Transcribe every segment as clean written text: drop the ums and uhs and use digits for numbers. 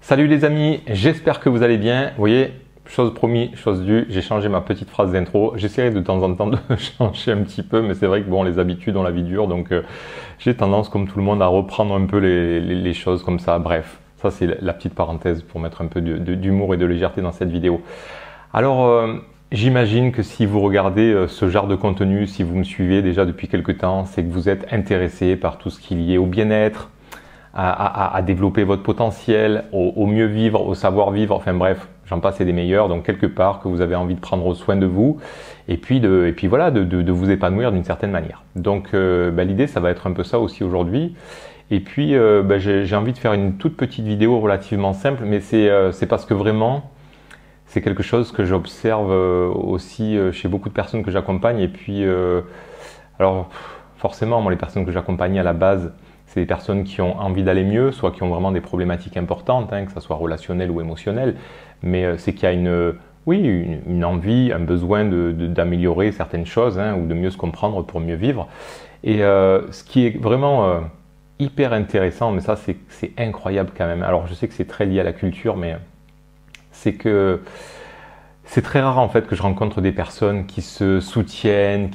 Salut les amis, j'espère que vous allez bien. Vous voyez, chose promis, chose due, j'ai changé ma petite phrase d'intro. J'essaierai de temps en temps de changer un petit peu, mais c'est vrai que bon, les habitudes ont la vie dure, donc j'ai tendance, comme tout le monde, à reprendre un peu les choses comme ça. Bref, ça c'est la petite parenthèse pour mettre un peu d'humour et de légèreté dans cette vidéo. Alors, j'imagine que si vous regardez ce genre de contenu, si vous me suivez déjà depuis quelques temps, c'est que vous êtes intéressé par tout ce qui est lié au bien-être, à développer votre potentiel, au mieux vivre, au savoir vivre, enfin bref, j'en passe et des meilleurs. Donc quelque part que vous avez envie de prendre soin de vous et puis voilà, de vous épanouir d'une certaine manière. Donc l'idée, ça va être un peu ça aussi aujourd'hui. Et puis j'ai envie de faire une toute petite vidéo relativement simple, mais c'est parce que vraiment c'est quelque chose que j'observe aussi chez beaucoup de personnes que j'accompagne. Et puis alors forcément, moi les personnes que j'accompagne à la base, c'est des personnes qui ont envie d'aller mieux, soit qui ont vraiment des problématiques importantes, que ce soit relationnelles ou émotionnelles, mais c'est qu'il y a une envie, un besoin d'améliorer certaines choses ou de mieux se comprendre pour mieux vivre. Et ce qui est vraiment hyper intéressant, mais ça c'est incroyable quand même. Alors je sais que c'est très lié à la culture, mais c'est que c'est très rare en fait que je rencontre des personnes qui se soutiennent,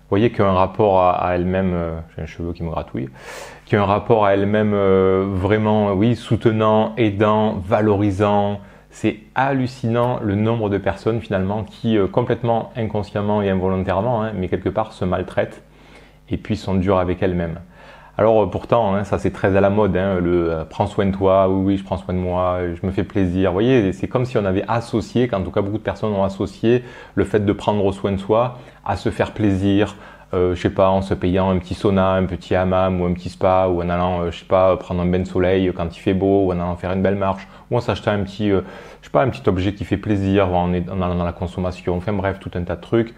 vous voyez qu'il y a un rapport à elle-même, j'ai un cheveu qui me gratouille, qu'il y a un rapport à elle-même vraiment, oui, soutenant, aidant, valorisant. C'est hallucinant le nombre de personnes finalement qui complètement inconsciemment et involontairement, mais quelque part se maltraitent et puis sont dures avec elles-mêmes. Alors pourtant, ça c'est très à la mode, prends soin de toi, oui, je prends soin de moi, je me fais plaisir. Vous voyez, c'est comme si on avait associé, qu'en tout cas beaucoup de personnes ont associé le fait de prendre soin de soi à se faire plaisir, je sais pas, en se payant un petit sauna, un petit hammam ou un petit spa, ou en allant, je sais pas, prendre un bain de soleil quand il fait beau, ou en allant faire une belle marche, ou en s'achetant un petit, je sais pas, un petit objet qui fait plaisir, ou en allant dans la consommation, enfin bref, tout un tas de trucs,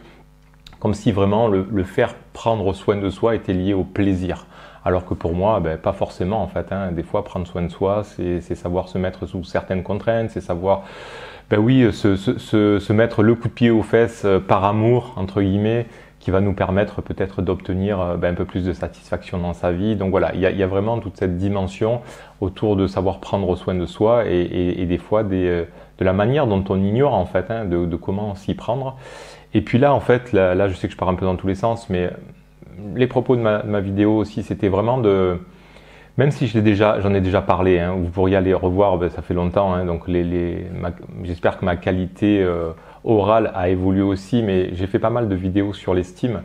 comme si vraiment le faire prendre soin de soi était lié au plaisir. Alors que pour moi, pas forcément en fait. Des fois, prendre soin de soi, c'est savoir se mettre sous certaines contraintes, c'est savoir, se mettre le coup de pied aux fesses par amour, entre guillemets, qui va nous permettre peut-être d'obtenir un peu plus de satisfaction dans sa vie. Donc voilà, il y a vraiment toute cette dimension autour de savoir prendre soin de soi et des fois de la manière dont on ignore en fait, de comment s'y prendre. Et puis là, en fait, là, je sais que je pars un peu dans tous les sens, mais les propos de ma vidéo aussi, c'était vraiment même si j'en ai déjà parlé, vous pourriez aller revoir, ça fait longtemps, donc j'espère que ma qualité orale a évolué aussi, mais j'ai fait pas mal de vidéos sur l'estime.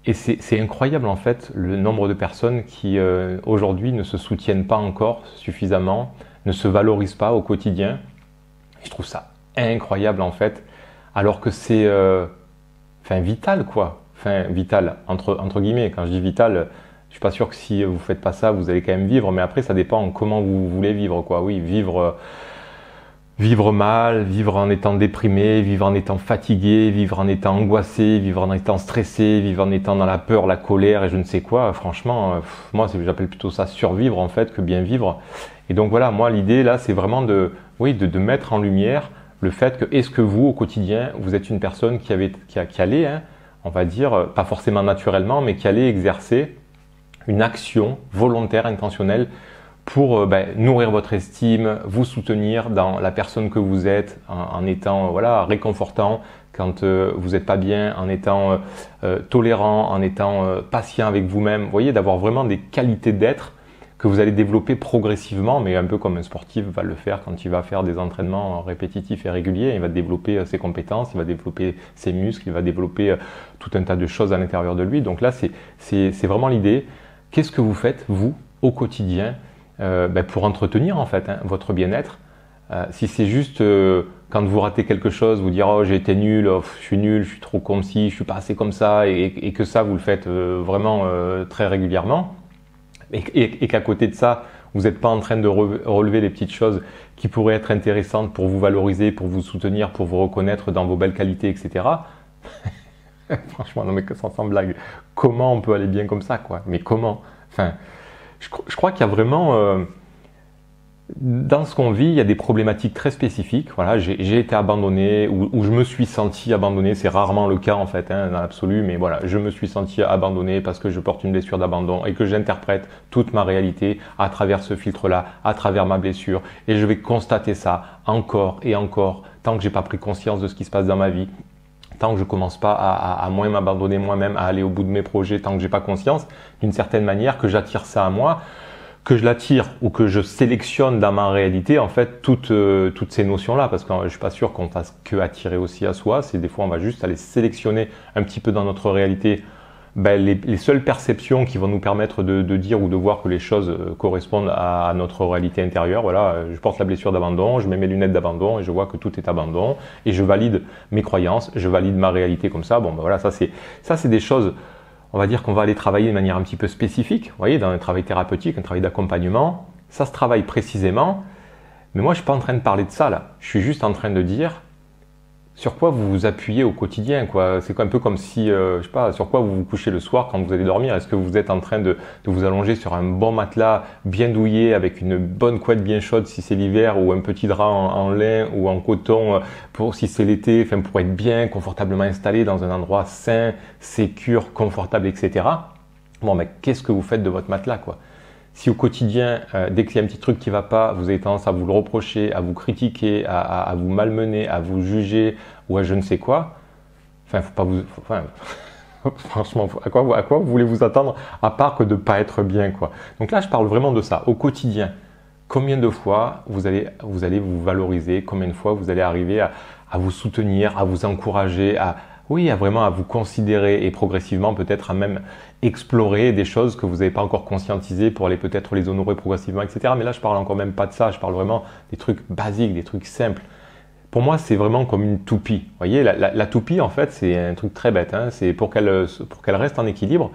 Et c'est incroyable en fait le nombre de personnes qui aujourd'hui ne se soutiennent pas encore suffisamment, ne se valorisent pas au quotidien. Et je trouve ça incroyable en fait, alors que c'est vital quoi. Enfin, vital, entre guillemets. Quand je dis vital, je suis pas sûr que si vous faites pas ça, vous allez quand même vivre. Mais après, ça dépend comment vous voulez vivre, quoi. Oui, vivre mal, vivre en étant déprimé, vivre en étant fatigué, vivre en étant angoissé, vivre en étant stressé, vivre en étant dans la peur, la colère et je ne sais quoi. Franchement, moi, j'appelle plutôt ça survivre en fait que bien vivre. Et donc voilà, moi, l'idée là, c'est vraiment de mettre en lumière le fait que est-ce que vous, au quotidien, vous êtes une personne qui allait, on va dire, pas forcément naturellement, mais qui allait exercer une action volontaire, intentionnelle pour nourrir votre estime, vous soutenir dans la personne que vous êtes, en étant réconfortant quand vous n'êtes pas bien, en étant tolérant, en étant patient avec vous-même. Vous voyez, d'avoir vraiment des qualités d'être que vous allez développer progressivement, mais un peu comme un sportif va le faire quand il va faire des entraînements répétitifs et réguliers. Il va développer ses compétences, il va développer ses muscles, il va développer tout un tas de choses à l'intérieur de lui. Donc là, c'est vraiment l'idée. Qu'est-ce que vous faites, vous, au quotidien, pour entretenir en fait votre bien-être? Si c'est juste quand vous ratez quelque chose, vous dire « Oh, j'ai été nul, je suis trop comme ci, je suis pas assez comme ça » et que ça, vous le faites vraiment très régulièrement, et qu'à côté de ça, vous n'êtes pas en train de relever les petites choses qui pourraient être intéressantes pour vous valoriser, pour vous soutenir, pour vous reconnaître dans vos belles qualités, etc. Franchement, non mais que sans blague, comment on peut aller bien comme ça, quoi? Mais comment? Enfin, je crois qu'il y a vraiment Dans ce qu'on vit, il y a des problématiques très spécifiques. Voilà, j'ai été abandonné ou je me suis senti abandonné. C'est rarement le cas en fait, hein, dans l'absolu, mais voilà, je me suis senti abandonné parce que je porte une blessure d'abandon et que j'interprète toute ma réalité à travers ce filtre-là, à travers ma blessure. Et je vais constater ça encore et encore tant que j'ai pas pris conscience de ce qui se passe dans ma vie. Tant que je commence pas à moins m'abandonner moi-même, à aller au bout de mes projets, tant que j'ai pas conscience d'une certaine manière que j'attire ça à moi, que je l'attire ou que je sélectionne dans ma réalité, en fait, toutes ces notions-là, parce que je suis pas sûr qu'on fasse que attirer aussi à soi, c'est des fois on va juste aller sélectionner un petit peu dans notre réalité les seules perceptions qui vont nous permettre de dire ou de voir que les choses correspondent à notre réalité intérieure. Voilà, je porte la blessure d'abandon, je mets mes lunettes d'abandon et je vois que tout est abandon et je valide mes croyances, je valide ma réalité comme ça. Bon, ben voilà, ça c'est des choses. On va dire qu'on va aller travailler de manière un petit peu spécifique, vous voyez, dans un travail thérapeutique, un travail d'accompagnement. Ça se travaille précisément, mais moi je ne suis pas en train de parler de ça là. Je suis juste en train de dire sur quoi vous vous appuyez au quotidien, quoi. C'est un peu comme si, je sais pas, sur quoi vous vous couchez le soir quand vous allez dormir. Est-ce que vous êtes en train de vous allonger sur un bon matelas bien douillet avec une bonne couette bien chaude si c'est l'hiver ou un petit drap en lin ou en coton pour si c'est l'été, enfin pour être bien confortablement installé dans un endroit sain, sécure, confortable, etc. Bon, mais qu'est-ce que vous faites de votre matelas, quoi? Si au quotidien, dès qu'il y a un petit truc qui va pas, vous avez tendance à vous le reprocher, à vous critiquer, à vous malmener, à vous juger ou à je ne sais quoi, enfin, faut pas vous, enfin, franchement, à quoi vous voulez vous attendre à part que de pas être bien, quoi. Donc là, je parle vraiment de ça. Au quotidien, combien de fois vous allez vous valoriser, combien de fois vous allez arriver à vous soutenir, à vous encourager, à vraiment à vous considérer et progressivement peut-être à même explorer des choses que vous n'avez pas encore conscientisées pour aller peut-être les honorer progressivement, etc. Mais là, je parle encore même pas de ça, je parle vraiment des trucs basiques, des trucs simples. Pour moi, c'est vraiment comme une toupie. Vous voyez, la toupie, en fait, c'est un truc très bête. Hein. C'est pour qu'elle reste en équilibre,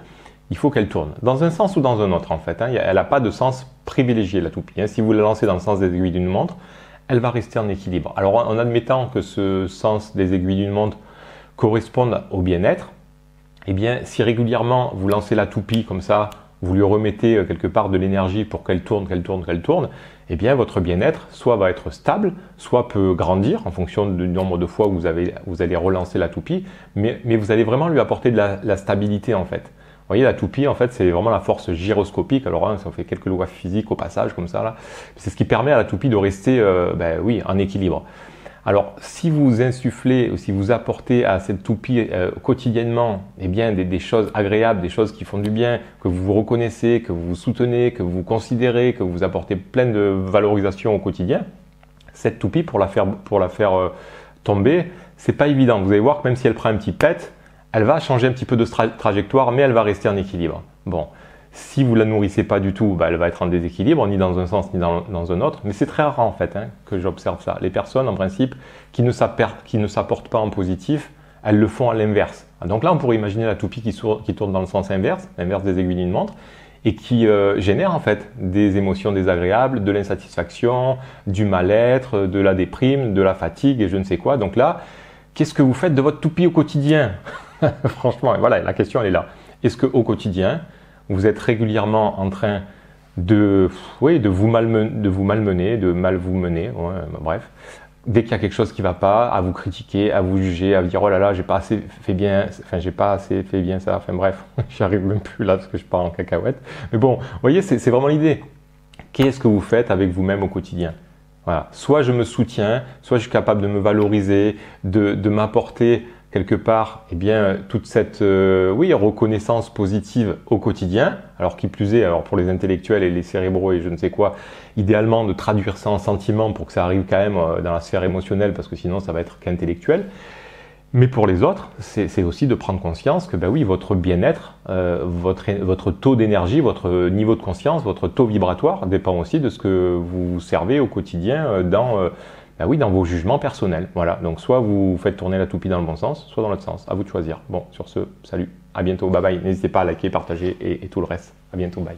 il faut qu'elle tourne. Dans un sens ou dans un autre, en fait. Hein. Elle n'a pas de sens privilégié, la toupie. Hein. Si vous la lancez dans le sens des aiguilles d'une montre, elle va rester en équilibre. Alors, en admettant que ce sens des aiguilles d'une montre corresponde au bien-être, eh bien, si régulièrement vous lancez la toupie comme ça, vous lui remettez quelque part de l'énergie pour qu'elle tourne, eh bien, votre bien-être soit va être stable, soit peut grandir en fonction du nombre de fois où vous allez relancer la toupie, mais vous allez vraiment lui apporter de la stabilité en fait. Vous voyez, la toupie, en fait, c'est vraiment la force gyroscopique. Alors, hein, ça fait quelques lois physiques au passage, comme ça, là. C'est ce qui permet à la toupie de rester, oui, en équilibre. Alors, si vous insufflez ou si vous apportez à cette toupie quotidiennement eh bien, des choses agréables, des choses qui font du bien, que vous vous reconnaissez, que vous vous soutenez, que vous vous considérez, que vous apportez plein de valorisation au quotidien, cette toupie, pour la faire tomber, c'est pas évident. Vous allez voir que même si elle prend un petit pet, elle va changer un petit peu de trajectoire, mais elle va rester en équilibre. Bon. Si vous la nourrissez pas du tout, elle va être en déséquilibre, ni dans un sens ni dans un autre. Mais c'est très rare en fait hein, que j'observe ça. Les personnes en principe qui ne s'apportent pas en positif, elles le font à l'inverse. Donc là, on pourrait imaginer la toupie qui tourne dans le sens inverse, l'inverse des aiguilles d'une montre, et qui génère en fait des émotions désagréables, de l'insatisfaction, du mal-être, de la déprime, de la fatigue et je ne sais quoi. Donc là, qu'est-ce que vous faites de votre toupie au quotidien? Franchement, voilà, la question elle est là. Est-ce qu'au quotidien, vous êtes régulièrement en train de vous malmener, de mal vous mener, ouais, bref. Dès qu'il y a quelque chose qui va pas, à vous critiquer, à vous juger, à vous dire oh là là, j'ai pas assez fait bien ça, enfin bref, j'y arrive même plus là parce que je pars en cacahuète. Mais bon, vous voyez, c'est vraiment l'idée. Qu'est-ce que vous faites avec vous-même au quotidien? Voilà. Soit je me soutiens, soit je suis capable de me valoriser, de m'apporter quelque part, eh bien, toute cette reconnaissance positive au quotidien, alors qui plus est, alors pour les intellectuels et les cérébraux et je ne sais quoi, idéalement de traduire ça en sentiments pour que ça arrive quand même dans la sphère émotionnelle, parce que sinon ça va être qu'intellectuel. Mais pour les autres, c'est aussi de prendre conscience que votre bien-être, votre taux d'énergie, votre niveau de conscience, votre taux vibratoire dépend aussi de ce que vous servez au quotidien dans vos jugements personnels. Voilà, donc soit vous faites tourner la toupie dans le bon sens, soit dans l'autre sens. À vous de choisir. Bon, sur ce, salut, à bientôt, bye bye. N'hésitez pas à liker, partager et tout le reste. À bientôt, bye.